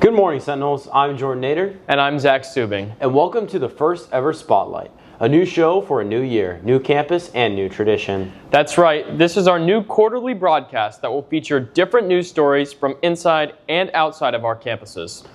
Good morning, Sentinels. I'm Jordan Nader. And I'm Zach Stubing. And welcome to the first ever Spotlight, a new show for a new year, new campus, and new tradition. That's right. This is our new quarterly broadcast that will feature different news stories from inside and outside of our campuses.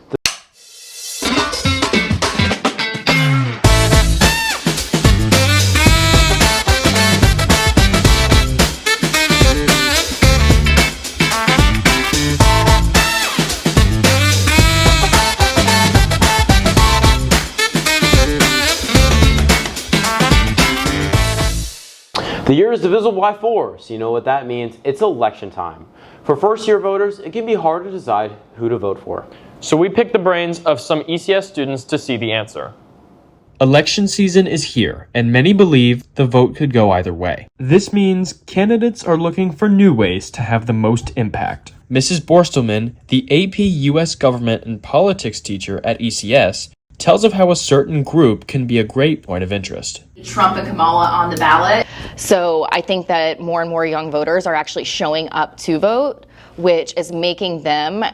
The year is divisible by 4, so you know what that means. It's election time. For first-year voters, it can be hard to decide who to vote for. So we picked the brains of some ECS students to see the answer. Election season is here, and many believe the vote could go either way. This means candidates are looking for new ways to have the most impact. Mrs. Borstelman, the AP U.S. Government and Politics teacher at ECS, tells of how a certain group can be a great point of interest. Trump and Kamala on the ballot. So I think that more and more young voters are actually showing up to vote, which is making them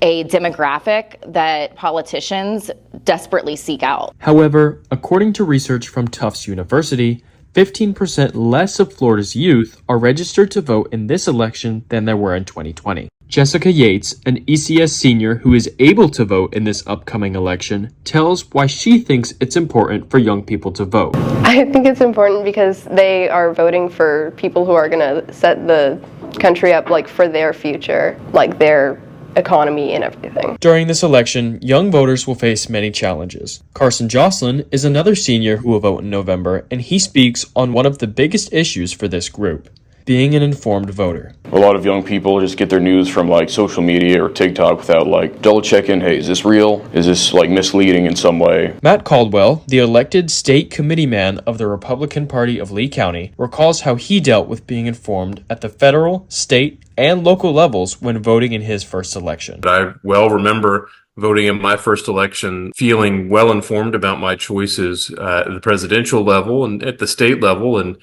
a demographic that politicians desperately seek out. However, according to research from Tufts University, 15% less of Florida's youth are registered to vote in this election than there were in 2020. Jessica Yates, an ECS senior who is able to vote in this upcoming election, tells why she thinks it's important for young people to vote. I think it's important because they are voting for people who are going to set the country up for their future, their economy and everything. During this election, young voters will face many challenges. Carson Jocelyn is another senior who will vote in November, and he speaks on one of the biggest issues for this group: being an informed voter. A lot of young people just get their news from social media or TikTok without double checking, hey, is this real? Is this misleading in some way? Matt Caldwell, the elected state committeeman of the Republican Party of Lee County, recalls how he dealt with being informed at the federal, state, and local levels when voting in his first election. I well remember voting in my first election, feeling well informed about my choices at the presidential level and at the state level, and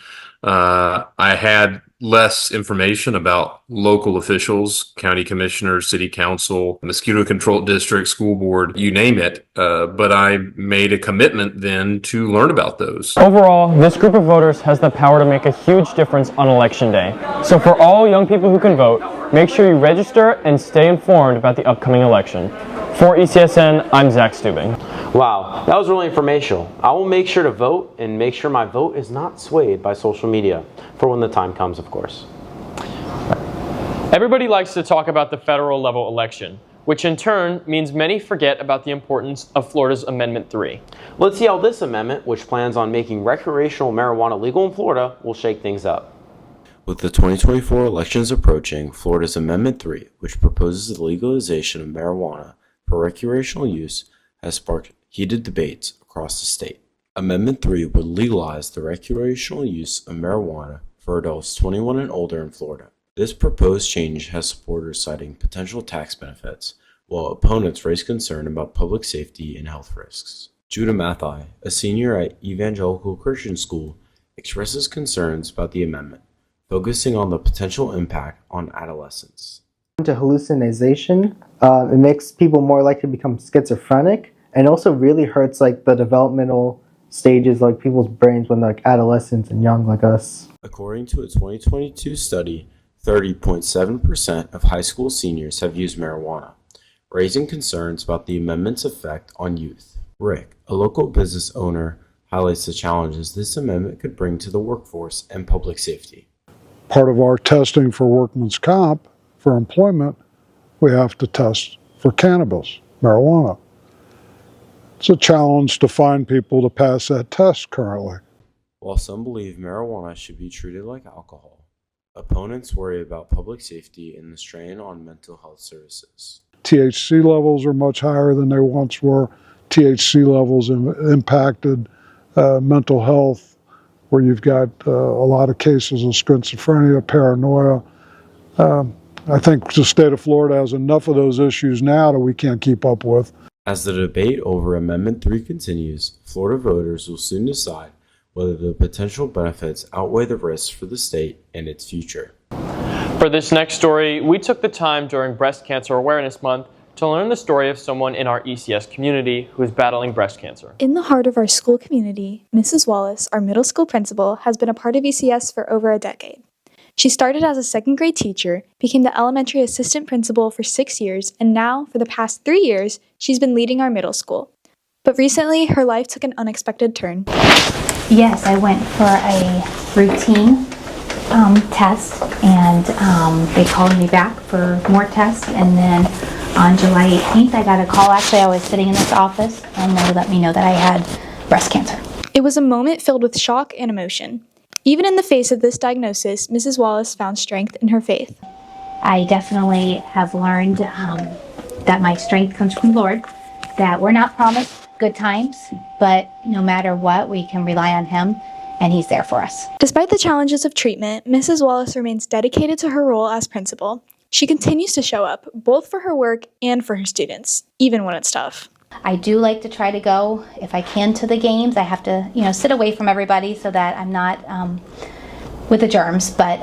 I had less information about local officials, county commissioners, city council, mosquito control district, school board, you name it. But I made a commitment then to learn about those. Overall, this group of voters has the power to make a huge difference on election day. So for all young people who can vote, make sure you register and stay informed about the upcoming election. For ECSN, I'm Zach Stubing. Wow, that was really informational. I will make sure to vote and make sure my vote is not swayed by social media for when the time comes, of course. Everybody likes to talk about the federal level election, which in turn means many forget about the importance of Florida's Amendment 3. Let's see how this amendment, which plans on making recreational marijuana legal in Florida, will shake things up. With the 2024 elections approaching, Florida's Amendment 3, which proposes the legalization of marijuana for recreational use, has sparked heated debates across the state. Amendment 3 would legalize the recreational use of marijuana for adults 21 and older in Florida. This proposed change has supporters citing potential tax benefits, while opponents raise concern about public safety and health risks. Judah Mathai, a senior at Evangelical Christian School, expresses concerns about the amendment, focusing on the potential impact on adolescents. To hallucination, it makes people more likely to become schizophrenic, and also really hurts the developmental stages people's brains when they're adolescents and young like us. According to a 2022 study, 30.7% of high school seniors have used marijuana, raising concerns about the amendment's effect on youth. Rick, a local business owner, highlights the challenges this amendment could bring to the workforce and public safety. Part of our testing for workman's comp, for employment, we have to test for cannabis, marijuana. It's a challenge to find people to pass that test currently. While some believe marijuana should be treated like alcohol, opponents worry about public safety and the strain on mental health services. THC levels are much higher than they once were. THC levels impacted mental health, where you've got a lot of cases of schizophrenia, paranoia. I think the state of Florida has enough of those issues now that we can't keep up with. As the debate over Amendment 3 continues, Florida voters will soon decide whether the potential benefits outweigh the risks for the state and its future. For this next story, we took the time during Breast Cancer Awareness Month to learn the story of someone in our ECS community who is battling breast cancer. In the heart of our school community, Mrs. Wallace, our middle school principal, has been a part of ECS for over a decade. She started as a second grade teacher, became the elementary assistant principal for 6 years, and now, for the past 3 years, she's been leading our middle school. But recently, her life took an unexpected turn. Yes, I went for a routine test, and they called me back for more tests, and then on July 18th, I got a call. Actually, I was sitting in this office, and they let me know that I had breast cancer. It was a moment filled with shock and emotion. Even in the face of this diagnosis, Mrs. Wallace found strength in her faith. I definitely have learned that my strength comes from the Lord, that we're not promised good times, but no matter what, we can rely on Him, and He's there for us. Despite the challenges of treatment, Mrs. Wallace remains dedicated to her role as principal. She continues to show up, both for her work and for her students, even when it's tough. I do like to try to go, if I can, to the games. I have to, sit away from everybody so that I'm not with the germs, but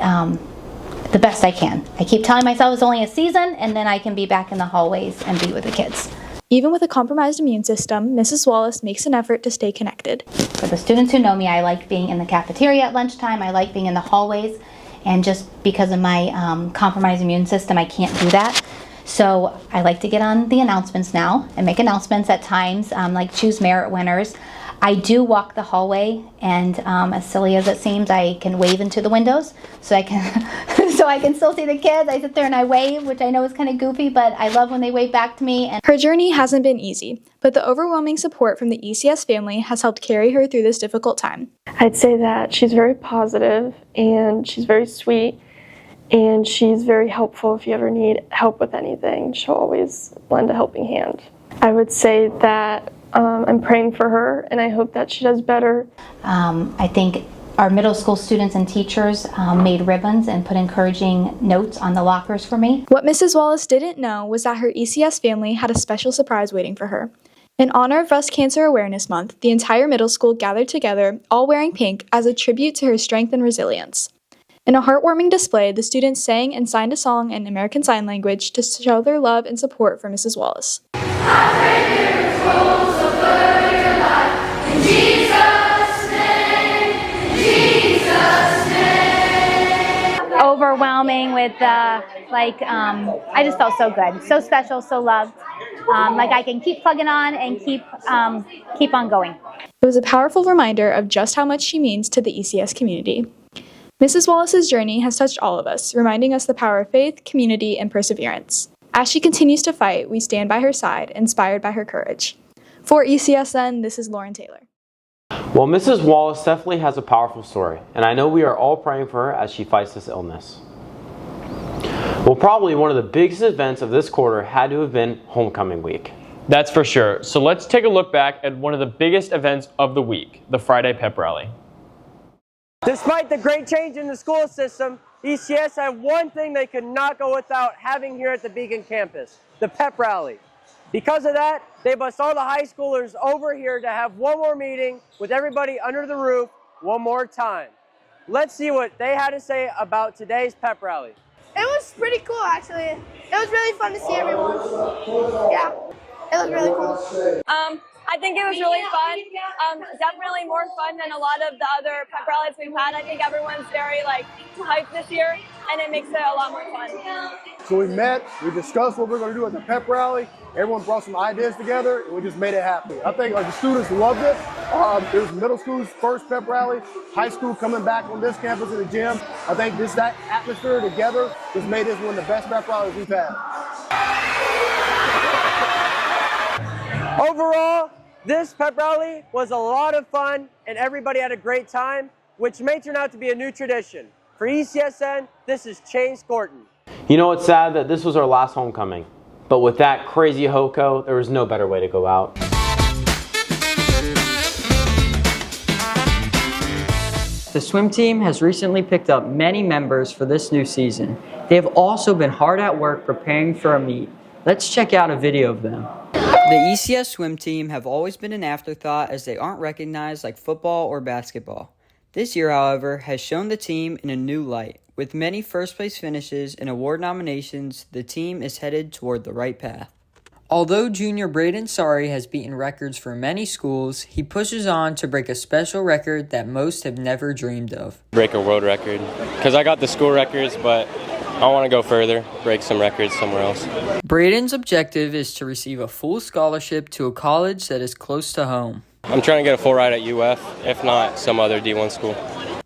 the best I can. I keep telling myself it's only a season, and then I can be back in the hallways and be with the kids. Even with a compromised immune system, Mrs. Wallace makes an effort to stay connected. For the students who know me, I like being in the cafeteria at lunchtime. I like being in the hallways, and just because of my compromised immune system, I can't do that. So I like to get on the announcements now and make announcements at times, like choose merit winners. I do walk the hallway, and as silly as it seems, I can wave into the windows so I can still see the kids. I sit there and I wave, which I know is kind of goofy, but I love when they wave back to me. And her journey hasn't been easy, but the overwhelming support from the ECS family has helped carry her through this difficult time. I'd say that she's very positive and she's very sweet. And she's very helpful if you ever need help with anything. She'll always lend a helping hand. I would say that I'm praying for her, and I hope that she does better. I think our middle school students and teachers made ribbons and put encouraging notes on the lockers for me. What Mrs. Wallace didn't know was that her ECS family had a special surprise waiting for her. In honor of Breast Cancer Awareness Month, the entire middle school gathered together, all wearing pink, as a tribute to her strength and resilience. In a heartwarming display, the students sang and signed a song in American Sign Language to show their love and support for Mrs. Wallace. Overwhelming with I just felt so good, so special, so loved. Like I can keep plugging on and keep on going. It was a powerful reminder of just how much she means to the ECS community. Mrs. Wallace's journey has touched all of us, reminding us the power of faith, community, and perseverance. As she continues to fight, we stand by her side, inspired by her courage. For ECSN, this is Lauren Taylor. Well, Mrs. Wallace definitely has a powerful story, and I know we are all praying for her as she fights this illness. Well, probably one of the biggest events of this quarter had to have been homecoming week. That's for sure. So let's take a look back at one of the biggest events of the week, the Friday pep rally. Despite the great change in the school system, ECS had one thing they could not go without having here at the Beacon campus, the pep rally. Because of that, they bussed all the high schoolers over here to have one more meeting with everybody under the roof one more time. Let's see what they had to say about today's pep rally. It was pretty cool, actually. It was really fun to see everyone. Yeah, it was really cool. I think it was really fun. Definitely more fun than a lot of the other pep rallies we've had. I think everyone's very hyped this year, and it makes it a lot more fun. So we met, we discussed what we're going to do at the pep rally. Everyone brought some ideas together, and we just made it happen. I think the students loved it. It was middle school's first pep rally, high school coming back on this campus in the gym. I think that atmosphere together just made this one of the best pep rallies we've had. Overall, this pep rally was a lot of fun, and everybody had a great time, which may turn out to be a new tradition. For ECSN, this is Chase Gorton. You know, it's sad that this was our last homecoming, but with that crazy HOCO, there was no better way to go out. The swim team has recently picked up many members for this new season. They have also been hard at work preparing for a meet. Let's check out a video of them. The ECS swim team have always been an afterthought as they aren't recognized like football or basketball. This year, however, has shown the team in a new light. With many first place finishes and award nominations, the team is headed toward the right path. Although junior Braden Sari has beaten records for many schools, he pushes on to break a special record that most have never dreamed of. Break a world record, because I got the school records, but I want to go further, break some records somewhere else. Braden's objective is to receive a full scholarship to a college that is close to home. I'm trying to get a full ride at UF, if not some other D1 school.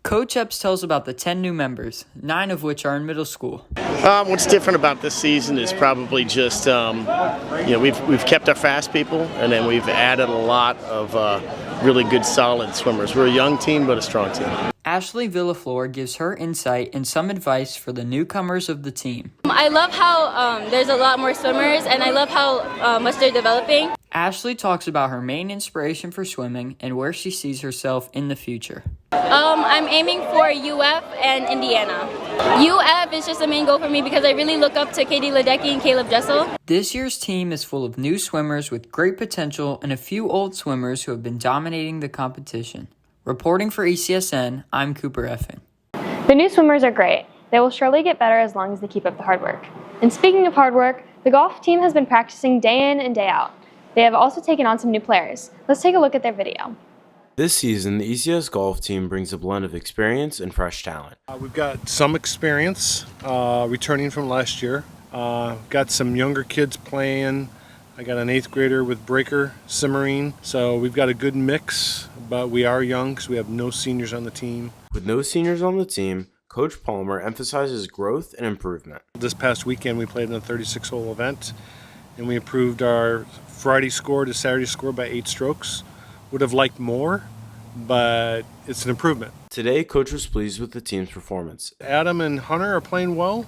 Coach Epps tells about the 10 new members, 9 of which are in middle school. What's different about this season is probably just, we've kept our fast people, and then we've added a lot of really good, solid swimmers. We're a young team, but a strong team. Ashley Villaflor gives her insight and some advice for the newcomers of the team. I love how there's a lot more swimmers, and I love how much they're developing. Ashley talks about her main inspiration for swimming and where she sees herself in the future. I'm aiming for UF and Indiana. UF is just the main goal for me because I really look up to Katie Ledecky and Caleb Jessel. This year's team is full of new swimmers with great potential and a few old swimmers who have been dominating the competition. Reporting for ECSN, I'm Cooper Effing. The new swimmers are great. They will surely get better as long as they keep up the hard work. And speaking of hard work, the golf team has been practicing day in and day out. They have also taken on some new players. Let's take a look at their video. This season, the ECS golf team brings a blend of experience and fresh talent. We've got some experience returning from last year. Got some younger kids playing. I got an 8th grader with breaker simmering. So we've got a good mix, but we are young because we have no seniors on the team. With no seniors on the team, Coach Palmer emphasizes growth and improvement. This past weekend we played in a 36-hole event, and we improved our Friday score to Saturday score by 8 strokes. Would have liked more, but it's an improvement. Today, Coach was pleased with the team's performance. Adam and Hunter are playing well.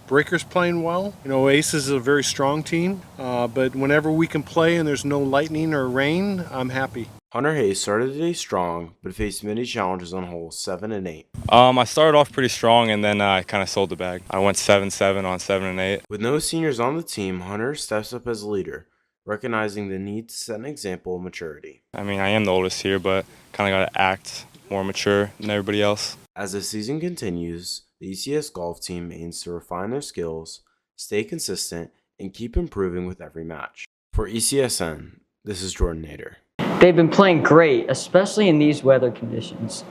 Breaker's playing well. Ace is a very strong team, but whenever we can play and there's no lightning or rain, I'm happy. Hunter Hayes started the day strong, but faced many challenges on holes 7 and 8. I started off pretty strong, and then I kind of sold the bag. I went 7-7 on 7 and 8. With no seniors on the team, Hunter steps up as a leader, recognizing the need to set an example of maturity. I mean, I am the oldest here, but kind of got to act more mature than everybody else. As the season continues, the ECS golf team aims to refine their skills, stay consistent, and keep improving with every match. For ECSN, this is Jordan Nader. They've been playing great, especially in these weather conditions.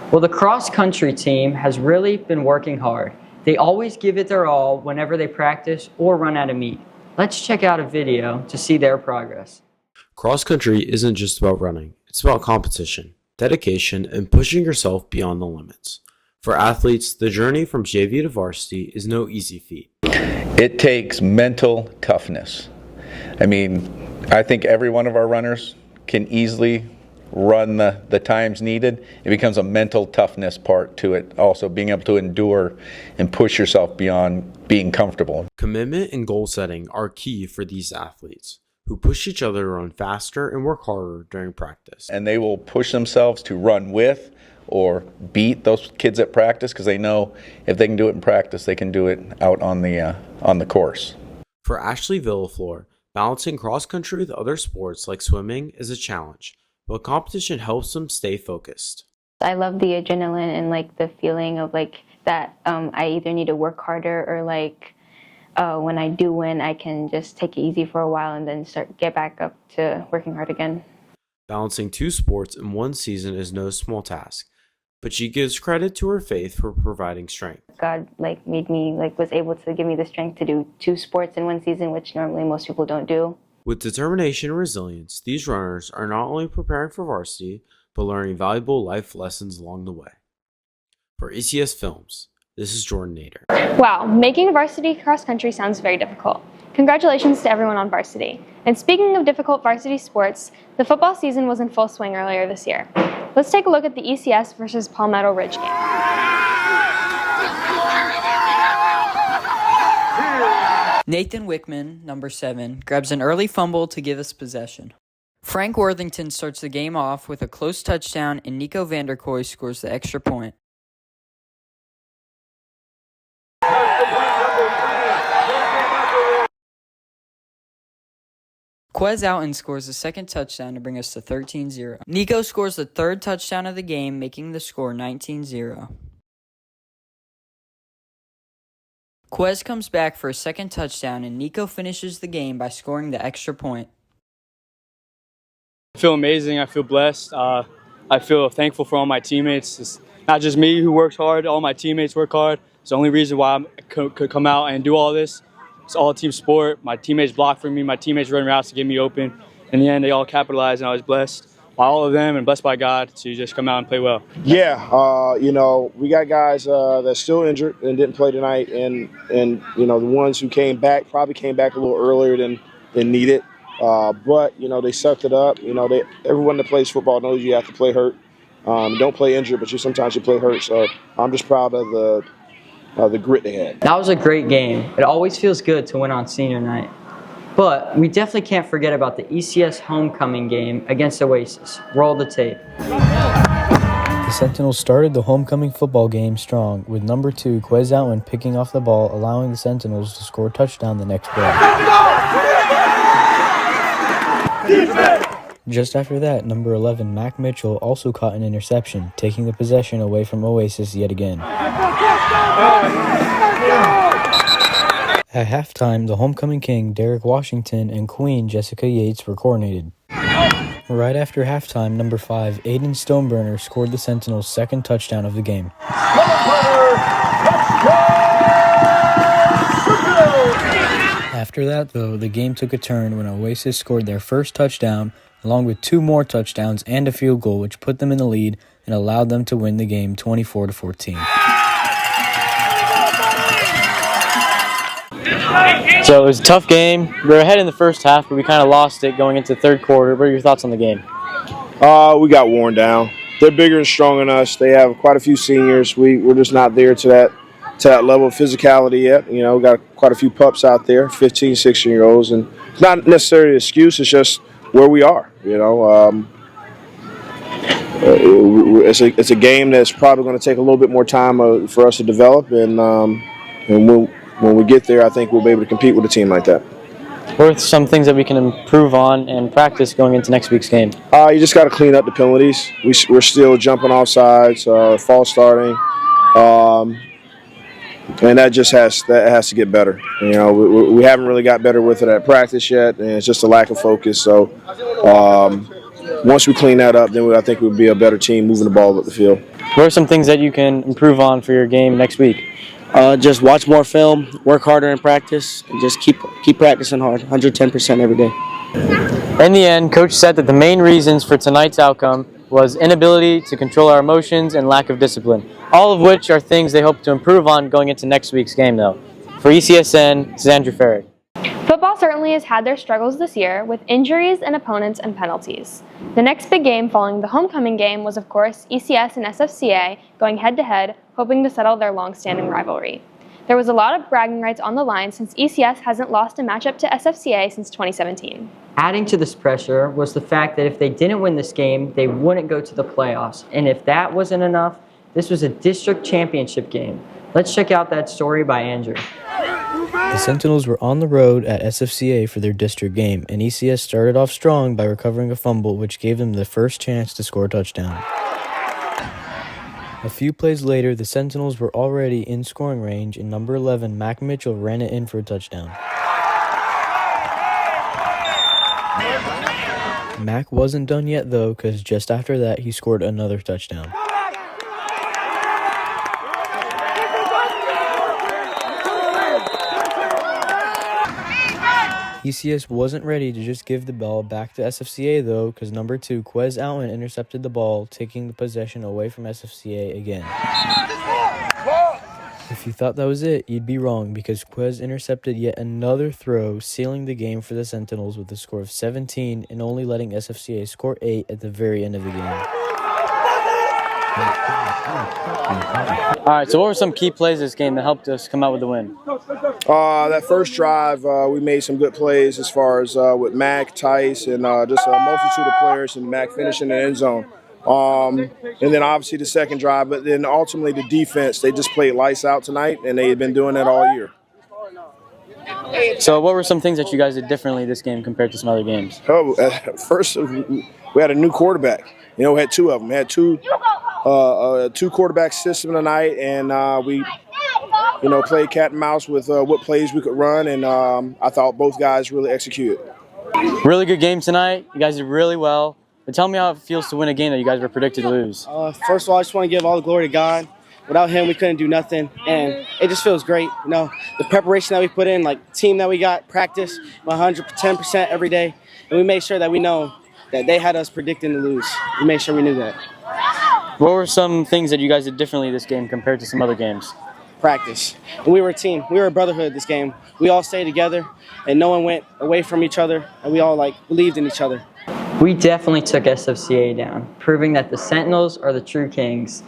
Well, the cross-country team has really been working hard. They always give it their all whenever they practice or run at a meet. Let's check out a video to see their progress. Cross country isn't just about running, it's about competition, dedication, and pushing yourself beyond the limits. For athletes, the journey from JV to varsity is no easy feat. It takes mental toughness. I mean, I think every one of our runners can easily run the times needed. It becomes a mental toughness part to it, also being able to endure and push yourself beyond being comfortable. Commitment and goal setting are key for these athletes, who push each other to run faster and work harder during practice. And they will push themselves to run with or beat those kids at practice because they know if they can do it in practice, they can do it out on the course. For Ashley Villaflor, balancing cross country with other sports like swimming is a challenge, but competition helps them stay focused. I love the adrenaline and the feeling of that I either need to work harder or when I do win, I can just take it easy for a while and then get back up to working hard again. Balancing 2 sports in one season is no small task, but she gives credit to her faith for providing strength. God made me was able to give me the strength to do 2 sports in one season, which normally most people don't do. With determination and resilience, these runners are not only preparing for varsity, but learning valuable life lessons along the way. For ECS Films, this is Jordan Nader. Wow, making varsity cross country sounds very difficult. Congratulations to everyone on varsity. And speaking of difficult varsity sports, the football season was in full swing earlier this year. Let's take a look at the ECS versus Palmetto Ridge game. Nathan Wickman, number 7, grabs an early fumble to give us possession. Frank Worthington starts the game off with a close touchdown, and Nico Vanderkoy scores the extra point. Quez Alton scores the second touchdown to bring us to 13-0. Nico scores the 3rd touchdown of the game, making the score 19-0. Quez comes back for a second touchdown, and Nico finishes the game by scoring the extra point. I feel amazing. I feel blessed. I feel thankful for all my teammates. It's not just me who works hard. All my teammates work hard. It's the only reason why I could come out and do all this. It's all a team sport. My teammates block for me. My teammates run routes to get me open. In the end, they all capitalized, and I was blessed by all of them and blessed by God to just come out and play well. Yeah, we got guys that's still injured and didn't play tonight, and the ones who came back probably came back a little earlier than needed. But they sucked it up. Everyone that plays football knows you have to play hurt. Don't play injured, but sometimes you play hurt. So I'm just proud of the grit they had. That was a great game. It always feels good to win on senior night. But we definitely can't forget about the ECS homecoming game against Oasis. Roll the tape. The Sentinels started the homecoming football game strong, with number 2 Quez Outwin picking off the ball, allowing the Sentinels to score a touchdown the next play. Just after that, number 11 Mac Mitchell also caught an interception, taking the possession away from Oasis yet again. At halftime, the homecoming king Derek Washington and queen Jessica Yates were coronated. Right after halftime, number 5 Aiden Stoneburner scored the Sentinels' second touchdown of the game. After that, though, the game took a turn when Oasis scored their first touchdown, along with 2 more touchdowns and a field goal, which put them in the lead and allowed them to win the game 24-14. So it was a tough game. We were ahead in the first half, but we kind of lost it going into the third quarter. What are your thoughts on the game? We got worn down. They're bigger and stronger than us. They have quite a few seniors. We're just not there to that level of physicality yet. We got quite a few pups out there, 15, 16-year-olds, and it's not necessarily an excuse. It's just where we are. It's a game that's probably going to take a little bit more time for us to develop, and when we get there, I think we'll be able to compete with a team like that. What are some things that we can improve on and practice going into next week's game? You just got to clean up the penalties. We're still jumping off sides, false starting, and that has to get better. We haven't really got better with it at practice yet, and it's just a lack of focus. So once we clean that up, then I think we'll be a better team moving the ball up the field. What are some things that you can improve on for your game next week? Just watch more film, work harder in practice, and just keep practicing hard, 110% every day. In the end, Coach said that the main reasons for tonight's outcome was inability to control our emotions and lack of discipline, all of which are things they hope to improve on going into next week's game, though. For ECSN, this is Andrew Ferry. Football certainly has had their struggles this year with injuries and opponents and penalties. The next big game following the homecoming game was, of course, ECS and SFCA going head-to-head, hoping to settle their long-standing rivalry. There was a lot of bragging rights on the line since ECS hasn't lost a matchup to SFCA since 2017. Adding to this pressure was the fact that if they didn't win this game, they wouldn't go to the playoffs. And if that wasn't enough, this was a district championship game. Let's check out that story by Andrew. The Sentinels were on the road at SFCA for their district game, and ECS started off strong by recovering a fumble, which gave them the first chance to score a touchdown. A few plays later, the Sentinels were already in scoring range, and number 11, Mac Mitchell, ran it in for a touchdown. Mac wasn't done yet, though, because just after that, he scored another touchdown. ECS wasn't ready to just give the ball back to SFCA, though, because number 2, Quez Outwin, intercepted the ball, taking the possession away from SFCA again. If you thought that was it, you'd be wrong, because Quez intercepted yet another throw, sealing the game for the Sentinels with a score of 17 and only letting SFCA score 8 at the very end of the game. All right, so what were some key plays this game that helped us come out with the win? That first drive, we made some good plays as far as with Mac, Tice, and just a multitude of players, and Mac finishing in the end zone. And then obviously the second drive, but then ultimately the defense, they just played lights out tonight, and they had been doing that all year. So what were some things that you guys did differently this game compared to some other games? First, we had a new quarterback. We had 2 of them. We had two quarterback system tonight, and we played cat and mouse with what plays we could run, and I thought both guys really executed. Really good game tonight. You guys did really well. But tell me how it feels to win a game that you guys were predicted to lose. First of all, I just want to give all the glory to God. Without him, we couldn't do nothing, and it just feels great. The preparation that we put in, like the team that we got, practice 110% every day, and we made sure that we know that they had us predicting to lose. We made sure we knew that. What were some things that you guys did differently this game compared to some other games? Practice. And we were a team. We were a brotherhood this game. We all stayed together, and no one went away from each other, and we all believed in each other. We definitely took SFCA down, proving that the Sentinels are the true kings.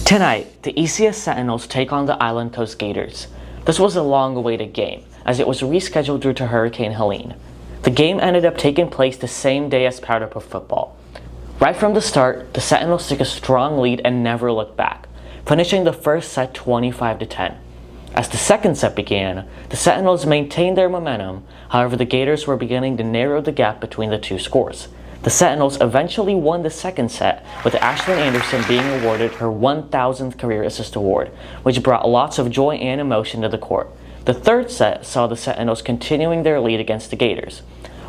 Tonight, the ECS Sentinels take on the Island Coast Gators. This was a long-awaited game, as it was rescheduled due to Hurricane Helene. The game ended up taking place the same day as Powder Puff football. Right from the start, the Sentinels took a strong lead and never looked back, finishing the first set 25-10. As the second set began, the Sentinels maintained their momentum, however the Gators were beginning to narrow the gap between the two scores. The Sentinels eventually won the second set, with Ashlyn Anderson being awarded her 1,000th career assist award, which brought lots of joy and emotion to the court. The third set saw the Sentinels continuing their lead against the Gators.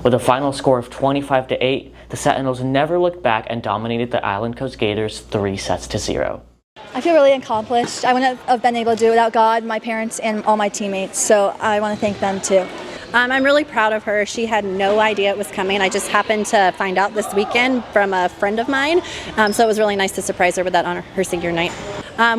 With a final score of 25-8, the Sentinels never looked back and dominated the Island Coast Gators 3-0. I feel really accomplished. I wouldn't have been able to do it without God, my parents, and all my teammates, so I want to thank them too. I'm really proud of her. She had no idea it was coming. I just happened to find out this weekend from a friend of mine, so it was really nice to surprise her with that on her senior night.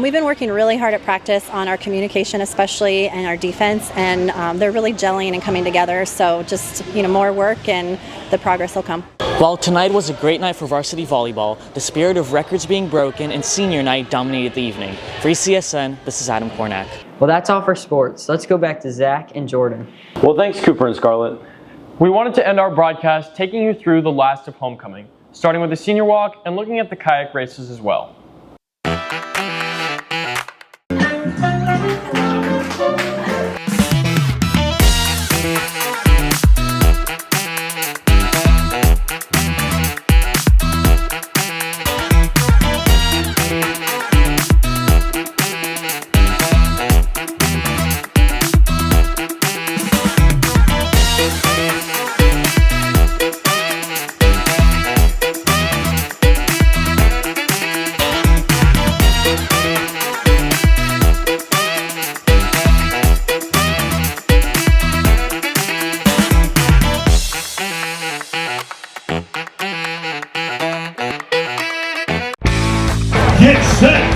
We've been working really hard at practice on our communication especially and our defense, and they're really gelling and coming together, so just more work and the progress will come. While tonight was a great night for varsity volleyball, the spirit of records being broken and senior night dominated the evening. For ECSN, this is Adam Kornak. Well, that's all for sports. Let's go back to Zach and Jordan. Well, thanks, Cooper and Scarlett. We wanted to end our broadcast taking you through the last of homecoming, starting with the senior walk and looking at the kayak races as well. Get set!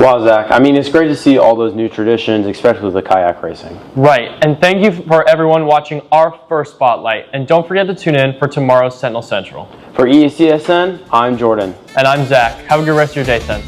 Wow, Zach. I mean, it's great to see all those new traditions, especially the kayak racing. Right, and thank you for everyone watching our first Spotlight. And don't forget to tune in for tomorrow's Sentinel Central. For ECSN, I'm Jordan. And I'm Zach. Have a good rest of your day, Sen.